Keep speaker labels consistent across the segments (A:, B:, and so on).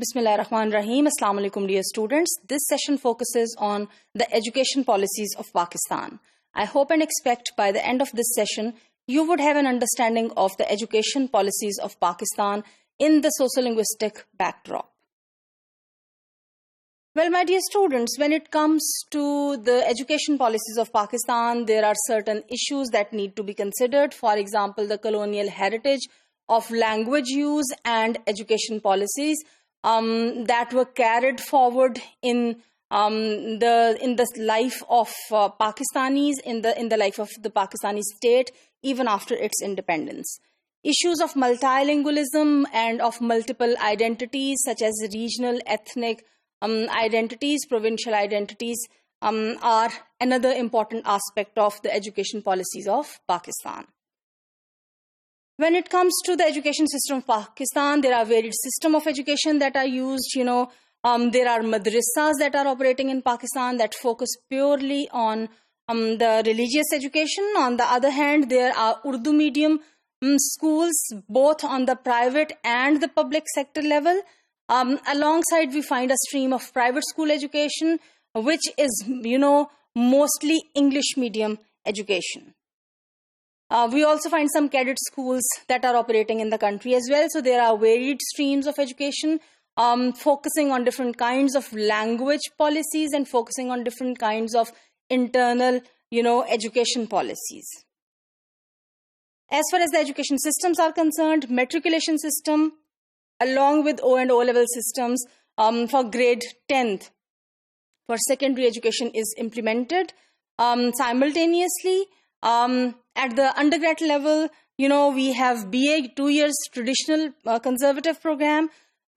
A: Bismillahirrahmanirrahim. Assalamu alaikum, dear students. This session focuses on the education policies of Pakistan. I hope and expect by the end of this session, you would have an understanding of the education policies of Pakistan in the sociolinguistic backdrop. Well, my dear students, when it comes to the education policies of Pakistan, there are certain issues that need to be considered. For example, the colonial heritage of language use and education policies that were carried forward in the life of Pakistanis, in the life of the Pakistani state, even after its independence. Issues of multilingualism and of multiple identities, such as regional, ethnic identities, provincial identities, are another important aspect of the education policies of Pakistan. When it comes to the education system of Pakistan, there are varied systems of education that are used. There are madrasas that are operating in Pakistan that focus purely on the religious education. On the other hand, there are Urdu medium schools, both on the private and the public sector level. Alongside, we find a stream of private school education, which is, mostly English medium education. We also find some cadet schools that are operating in the country as well. So there are varied streams of education, focusing on different kinds of language policies and focusing on different kinds of internal, education policies. As far as the education systems are concerned, matriculation system, along with O and O-level systems for grade 10th for secondary education is implemented simultaneously. At the undergrad level, we have BA 2 years traditional conservative program.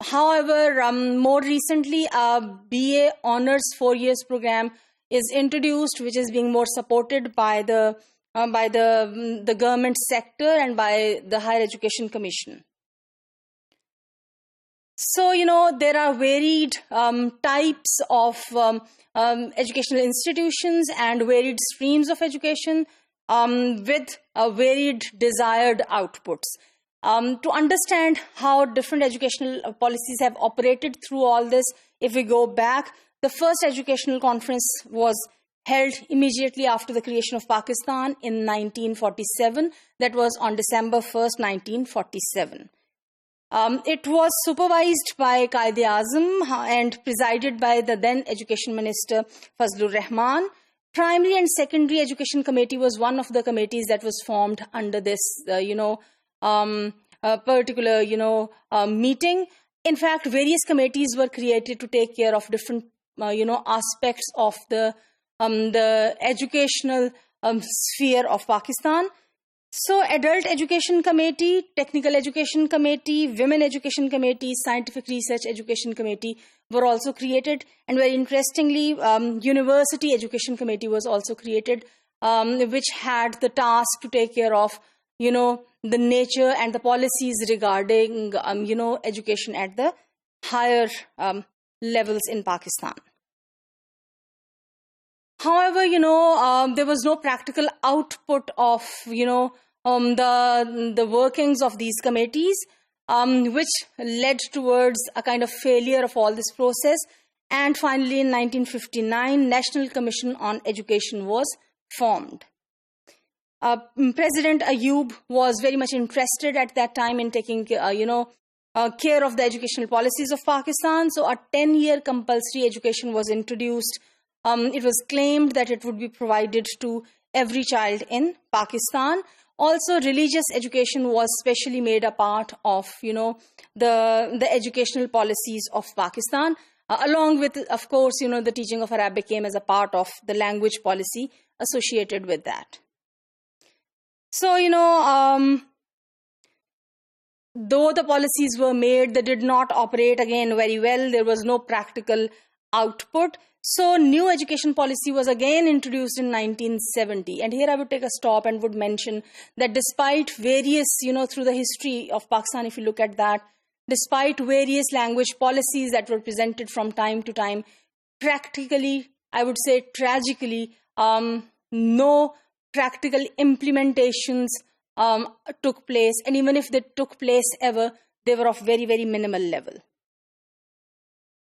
A: However, more recently, a BA honors 4 years program is introduced, which is being more supported by the government sector and by the Higher Education Commission. So, there are varied types of educational institutions and varied streams of education with varied desired outputs. To understand how different educational policies have operated through all this, if we go back, the first educational conference was held immediately after the creation of Pakistan in 1947. That was on December 1st, 1947. It was supervised by Quaid-e-Azam and presided by the then Education Minister Fazlur Rahman. Primary and Secondary Education Committee was one of the committees that was formed under this, particular, meeting. In fact, various committees were created to take care of different, aspects of the educational sphere of Pakistan. So, Adult Education Committee, Technical Education Committee, Women Education Committee, Scientific Research Education Committee were also created. And very interestingly, University Education Committee was also created, which had the task to take care of, the nature and the policies regarding, education at the higher levels in Pakistan. However, there was no practical output of, the workings of these committees, which led towards a kind of failure of all this process. And finally, in 1959, National Commission on Education was formed. President Ayub was very much interested at that time in taking, care of the educational policies of Pakistan. So a 10-year compulsory education was introduced. It was claimed that it would be provided to every child in Pakistan. Also, religious education was specially made a part of, the educational policies of Pakistan, along with, of course, the teaching of Arabic came as a part of the language policy associated with that. So, though the policies were made, they did not operate again very well. There was no practical output. So, new education policy was again introduced in 1970. And here I would take a stop and would mention that despite various, through the history of Pakistan, if you look at that, despite various language policies that were presented from time to time, practically, I would say tragically, no practical implementations took place. And even if they took place ever, they were of very, very minimal level.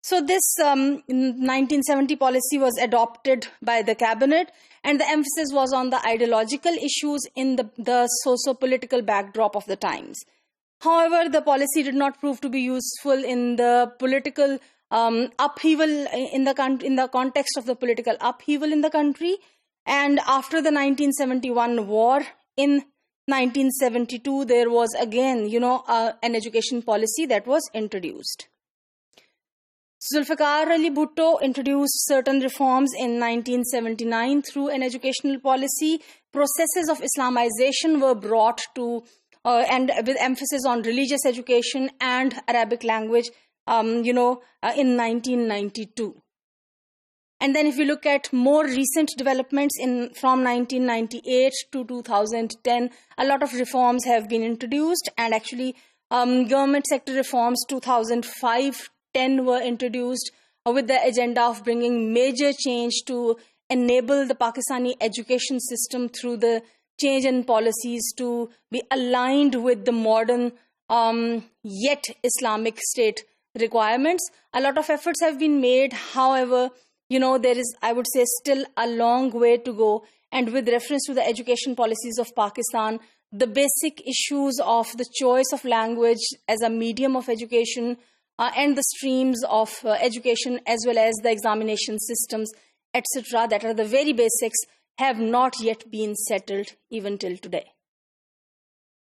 A: So this 1970 policy was adopted by the cabinet, and the emphasis was on the ideological issues in the socio-political backdrop of the times. However, the policy did not prove to be useful in the political upheaval in the context of the political upheaval in the country. And after the 1971 war, in 1972, there was again, an education policy that was introduced. Zulfikar Ali Bhutto introduced certain reforms in 1979 through an educational policy. Processes of Islamization were brought to, and with emphasis on religious education and Arabic language, in 1992. And then if we look at more recent developments from 1998 to 2010, a lot of reforms have been introduced, and actually government sector reforms 2005-10 were introduced with the agenda of bringing major change to enable the Pakistani education system through the change in policies to be aligned with the modern yet Islamic state requirements. A lot of efforts have been made. However, there is, I would say, still a long way to go. And with reference to the education policies of Pakistan, the basic issues of the choice of language as a medium of education and the streams of education, as well as the examination systems, etc., that are the very basics, have not yet been settled even till today.